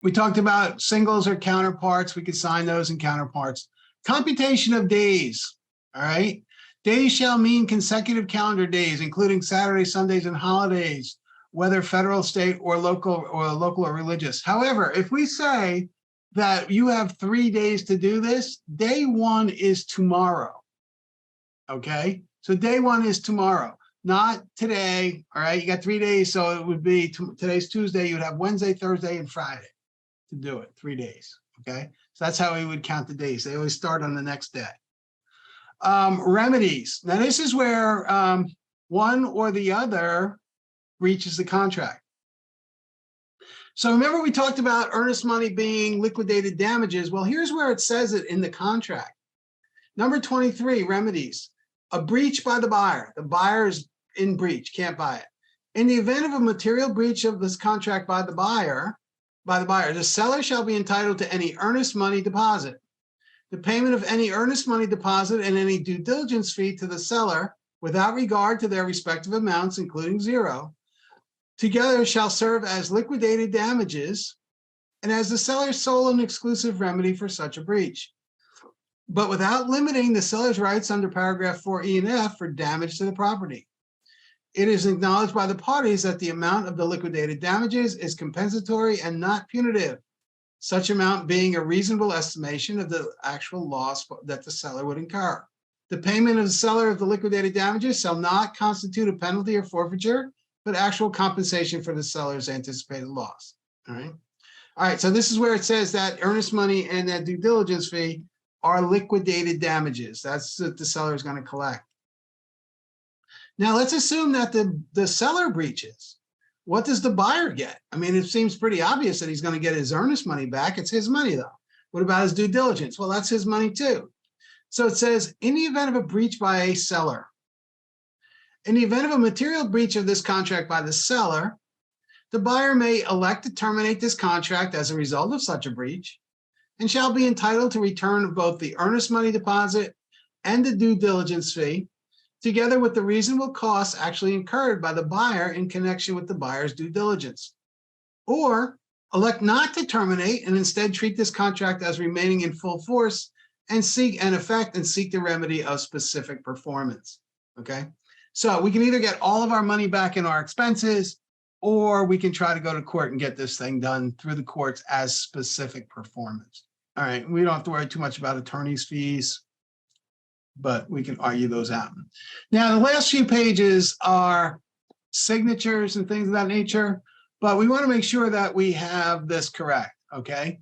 We talked about singles or counterparts. We could sign those in counterparts. Computation of days, all right? Days shall mean consecutive calendar days, including Saturdays, Sundays, and holidays, whether federal, state, or local or religious. However, if we say that you have 3 days to do this, day one is tomorrow, okay? So day one is tomorrow, not today, all right? You got 3 days, so it would be, today's Tuesday, you'd have Wednesday, Thursday, and Friday to do it, 3 days, okay? So that's how we would count the days. They always start on the next day. Remedies. Now, this is where one or the other breaches the contract. So remember we talked about earnest money being liquidated damages. Well, here's where it says it in the contract. Number 23, remedies. A breach by the buyer. The buyer is in breach, can't buy it. In the event of a material breach of this contract by the buyer, the seller shall be entitled to any earnest money deposit. The payment of any earnest money deposit and any due diligence fee to the seller, without regard to their respective amounts, including zero, together shall serve as liquidated damages and as the seller's sole and exclusive remedy for such a breach, but without limiting the seller's rights under paragraph 4E and F for damage to the property. It is acknowledged by the parties that the amount of the liquidated damages is compensatory and not punitive, such amount being a reasonable estimation of the actual loss that the seller would incur. The payment of the seller of the liquidated damages shall not constitute a penalty or forfeiture, but actual compensation for the seller's anticipated loss. All right, so this is where it says that earnest money and that due diligence fee are liquidated damages. That's what the seller is going to collect. Now, let's assume that the seller breaches. What does the buyer get? I mean, it seems pretty obvious that he's going to get his earnest money back. It's his money, though. What about his due diligence? Well, that's his money, too. So it says, in the event of a breach by a seller, in the event of a material breach of this contract by the seller, the buyer may elect to terminate this contract as a result of such a breach and shall be entitled to return both the earnest money deposit and the due diligence fee, together with the reasonable costs actually incurred by the buyer in connection with the buyer's due diligence. Or elect not to terminate and instead treat this contract as remaining in full force and seek the remedy of specific performance, okay? So we can either get all of our money back in our expenses, or we can try to go to court and get this thing done through the courts as specific performance. All right, we don't have to worry too much about attorney's fees, but we can argue those out. Now, the last few pages are signatures and things of that nature, but we want to make sure that we have this correct, okay?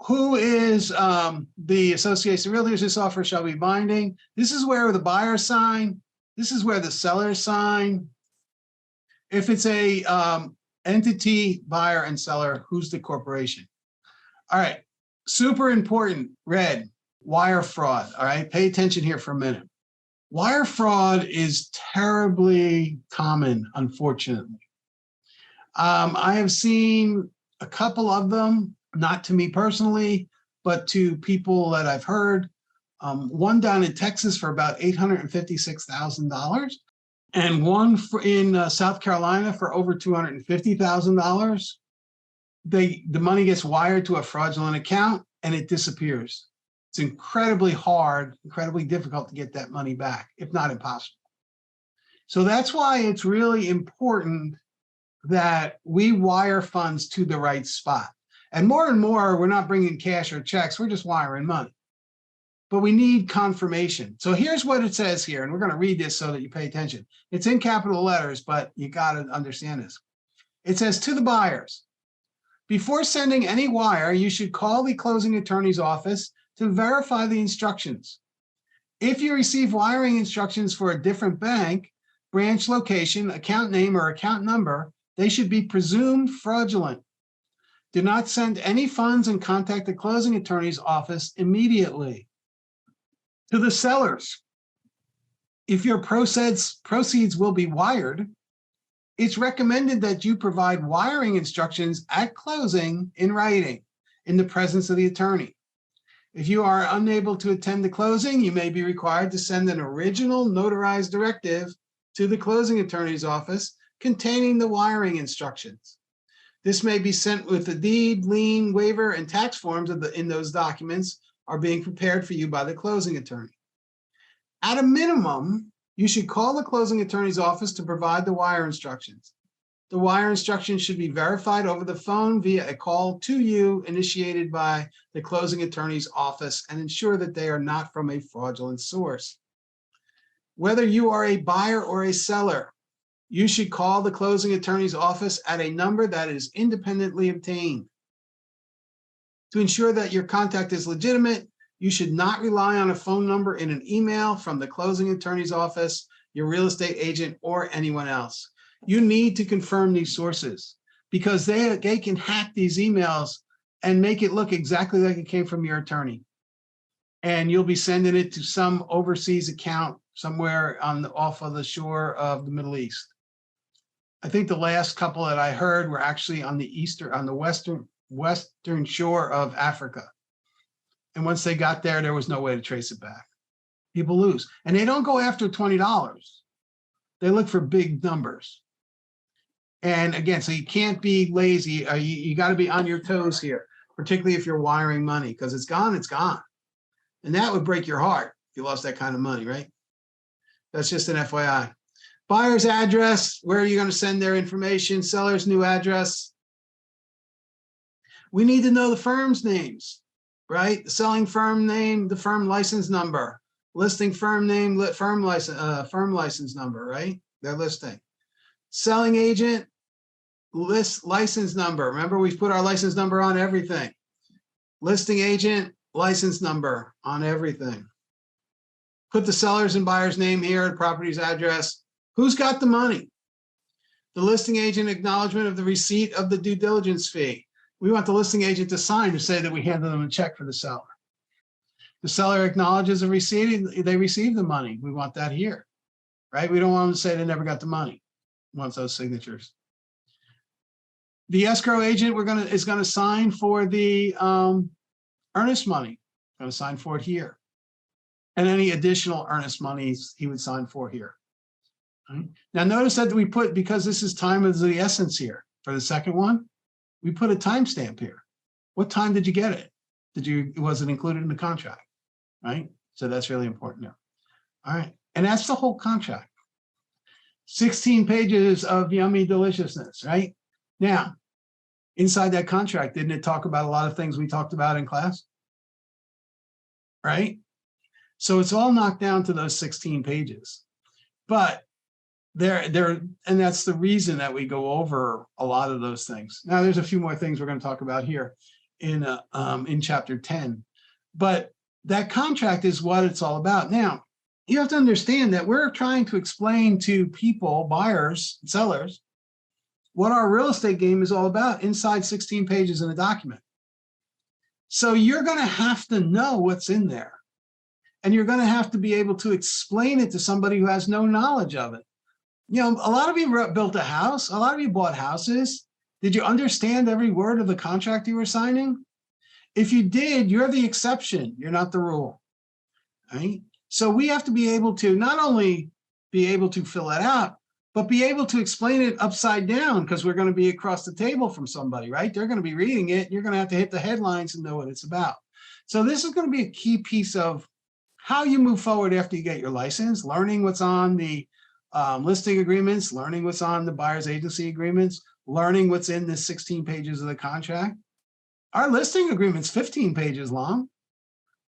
Who is the Association of Realtors? This offer shall be binding. This is where the buyer sign. This is where the seller sign. If it's a entity, buyer and seller, who's the corporation? All right, super important, red, wire fraud, all right? Pay attention here for a minute. Wire fraud is terribly common, unfortunately. I have seen a couple of them, not to me personally, but to people that I've heard. One down in Texas for about $856,000, and one in South Carolina for over $250,000. The money gets wired to a fraudulent account and it disappears. It's incredibly hard, incredibly difficult to get that money back, if not impossible. So that's why it's really important that we wire funds to the right spot. And more, we're not bringing cash or checks, we're just wiring money. But we need confirmation. So here's what it says here, and we're going to read this so that you pay attention. It's in capital letters, but you got to understand this. It says, to the buyers, before sending any wire, you should call the closing attorney's office to verify the instructions. If you receive wiring instructions for a different bank, branch location, account name, or account number, they should be presumed fraudulent. Do not send any funds and contact the closing attorney's office immediately. To the sellers, if your proceeds will be wired, it's recommended that you provide wiring instructions at closing in writing in the presence of the attorney. If you are unable to attend the closing, you may be required to send an original notarized directive to the closing attorney's office containing the wiring instructions. This may be sent with the deed, lien, waiver, and tax forms in those documents are being prepared for you by the closing attorney. At a minimum, you should call the closing attorney's office to provide the wire instructions. The wire instructions should be verified over the phone via a call to you initiated by the closing attorney's office and ensure that they are not from a fraudulent source. Whether you are a buyer or a seller, you should call the closing attorney's office at a number that is independently obtained. To ensure that your contact is legitimate, you should not rely on a phone number in an email from the closing attorney's office, your real estate agent, or anyone else. You need to confirm these sources because they can hack these emails and make it look exactly like it came from your attorney. And you'll be sending it to some overseas account somewhere off of the shore of the Middle East. I think the last couple that I heard were actually on the western shore of Africa. And once they got there, there was no way to trace it back. People lose. And they don't go after $20. They look for big numbers. And again, so you can't be lazy. You got to be on your toes here, particularly if you're wiring money, because it's gone, it's gone. And that would break your heart if you lost that kind of money, right? That's just an FYI. Buyer's address, where are you going to send their information? Seller's new address. We need to know the firm's names, right? The selling firm name, the firm license number, listing firm name, firm license number, right? Their listing. Selling agent, license number. Remember, we've put our license number on everything. Listing agent, license number on everything. Put the seller's and buyer's name here, the property's address. Who's got the money? The listing agent acknowledgement of the receipt of the due diligence fee. We want the listing agent to sign to say that we handed them a check for the seller. The seller acknowledges the receipt, they received the money. We want that here, right? We don't want them to say they never got the money. We want those signatures. The escrow agent is going to sign for the earnest money. Going to sign for it here. And any additional earnest monies he would sign for here. Right? Now notice that we put, because this is time of the essence here, for the second one, we put a timestamp here. What time did you get it? Was it included in the contract? Right? So that's really important now. All right. And that's the whole contract. 16 pages of yummy deliciousness, right? Now, inside that contract, didn't it talk about a lot of things we talked about in class? Right? So it's all knocked down to those 16 pages. But and that's the reason that we go over a lot of those things. Now, there's a few more things we're going to talk about here in chapter 10. But that contract is what it's all about. Now, you have to understand that we're trying to explain to people, buyers, and sellers, what our real estate game is all about inside 16 pages in a document. So you're going to have to know what's in there. And you're going to have to be able to explain it to somebody who has no knowledge of it. You know, a lot of you built a house. A lot of you bought houses. Did you understand every word of the contract you were signing? If you did, you're the exception. You're not the rule. Right? So we have to be able to not only be able to fill it out, but be able to explain it upside down, because we're going to be across the table from somebody, right? They're going to be reading it. You're going to have to hit the headlines and know what it's about. So this is going to be a key piece of how you move forward after you get your license, learning what's on the listing agreements, learning what's on the buyer's agency agreements, learning what's in the 16 pages of the contract. Our listing agreement's 15 pages long.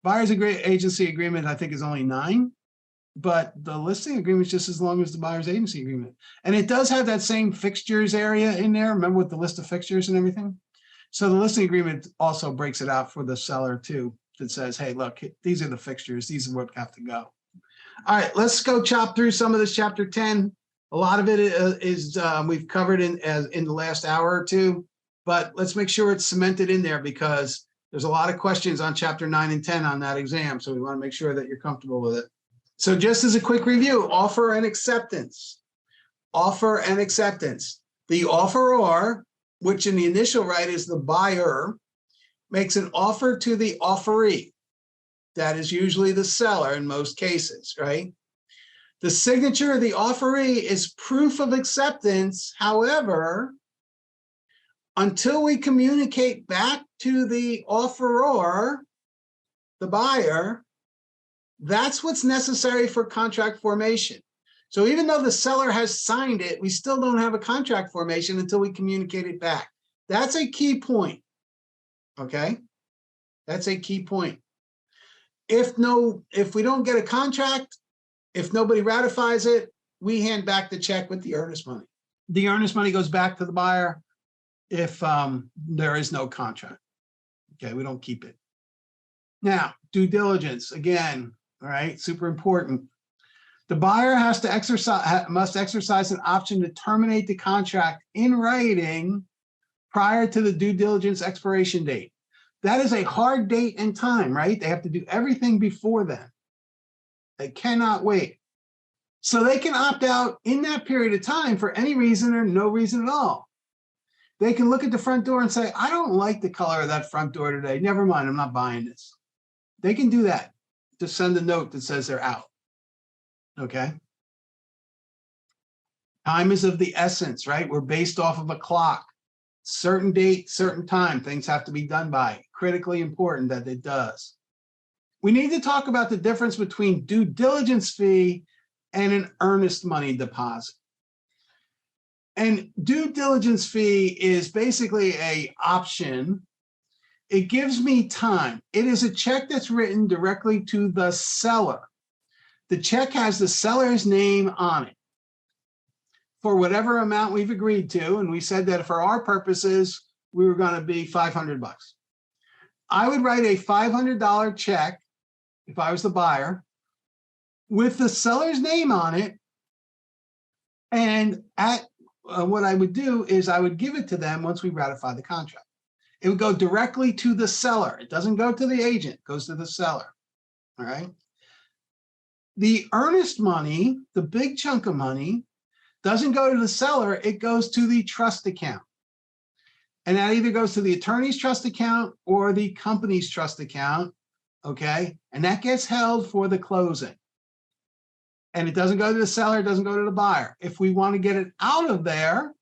Buyer's agency agreement, I think, is only 9, but the listing agreement is just as long as the buyer's agency agreement. And it does have that same fixtures area in there. Remember, with the list of fixtures and everything? So the listing agreement also breaks it out for the seller too, that says, hey, look, these are the fixtures. These are what have to go. All right, let's go chop through some of this chapter 10. A lot of it is we've covered in the last hour or two, but let's make sure it's cemented in there, because there's a lot of questions on chapter 9 and 10 on that exam. So we want to make sure that you're comfortable with it. So just as a quick review, offer and acceptance. Offer and acceptance. The offeror, which in the initial right is the buyer, makes an offer to the offeree. That is usually the seller in most cases, right? The signature of the offeree is proof of acceptance. However, until we communicate back to the offeror, the buyer, that's what's necessary for contract formation. So even though the seller has signed it, we still don't have a contract formation until we communicate it back. That's a key point, okay? That's a key point. If we don't get a contract, if nobody ratifies it, we hand back the check with the earnest money. The earnest money goes back to the buyer if there is no contract. Okay, we don't keep it. Now, due diligence, again, all right, super important. The buyer must exercise an option to terminate the contract in writing prior to the due diligence expiration date. That is a hard date and time, right? They have to do everything before then. They cannot wait. So they can opt out in that period of time for any reason or no reason at all. They can look at the front door and say, I don't like the color of that front door today. Never mind, I'm not buying this. They can do that. Just send a note that says they're out. Okay. Time is of the essence, right? We're based off of a clock. Certain date, certain time, things have to be done by. Critically important that it does. We need to talk about the difference between due diligence fee and an earnest money deposit. And due diligence fee is basically an option. It gives me time. It is a check that's written directly to the seller. The check has the seller's name on it for whatever amount we've agreed to. And we said that for our purposes, we were going to be $500. I would write a $500 check if I was the buyer with the seller's name on it. And what I would do is I would give it to them once we ratify the contract. It would go directly to the seller. It doesn't go to the agent, it goes to the seller. All right. The earnest money, the big chunk of money, doesn't go to the seller, it goes to the trust account. And that either goes to the attorney's trust account or the company's trust account, okay? And that gets held for the closing. And it doesn't go to the seller, it doesn't go to the buyer. If we want to get it out of there,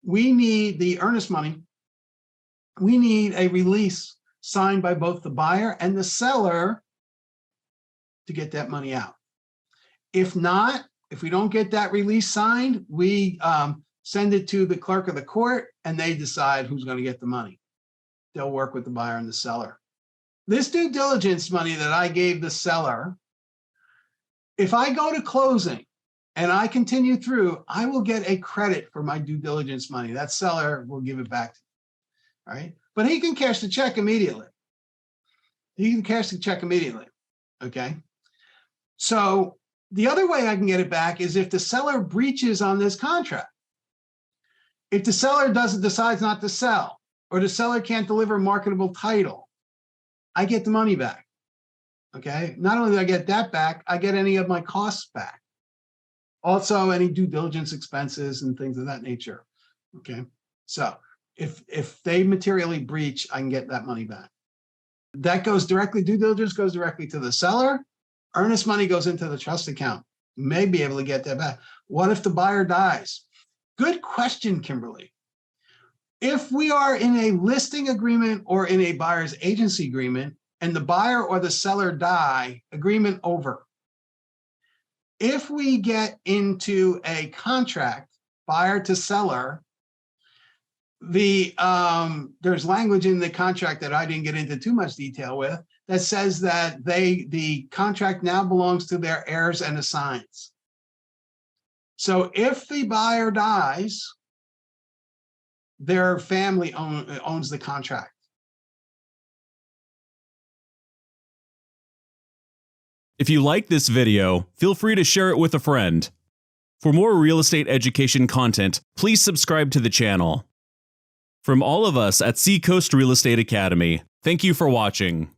we need the earnest money. We need a release signed by both the buyer and the seller to get that money out. If not, if we don't get that release signed, we send it to the clerk of the court and they decide who's going to get the money. They'll work with the buyer and the seller. This due diligence money that I gave the seller, if I go to closing and I continue through, I will get a credit for my due diligence money. That seller will give it back to me, right? But he can cash the check immediately. He can cash the check immediately, okay? So the other way I can get it back is if the seller breaches on this contract. If the seller decides not to sell, or the seller can't deliver marketable title, I get the money back, okay? Not only do I get that back, I get any of my costs back. Also, any due diligence expenses and things of that nature, okay? So if they materially breach, I can get that money back. That goes directly, due diligence goes directly to the seller. Earnest money goes into the trust account. You may be able to get that back. What if the buyer dies? Good question, Kimberly. If we are in a listing agreement or in a buyer's agency agreement and the buyer or the seller die, agreement over. If we get into a contract, buyer to seller, there's language in the contract that I didn't get into too much detail with that says that the contract now belongs to their heirs and assigns. So if the buyer dies, their family owns the contract. If you like this video, feel free to share it with a friend. For more real estate education content, please subscribe to the channel. From all of us at Seacoast Real Estate Academy, thank you for watching.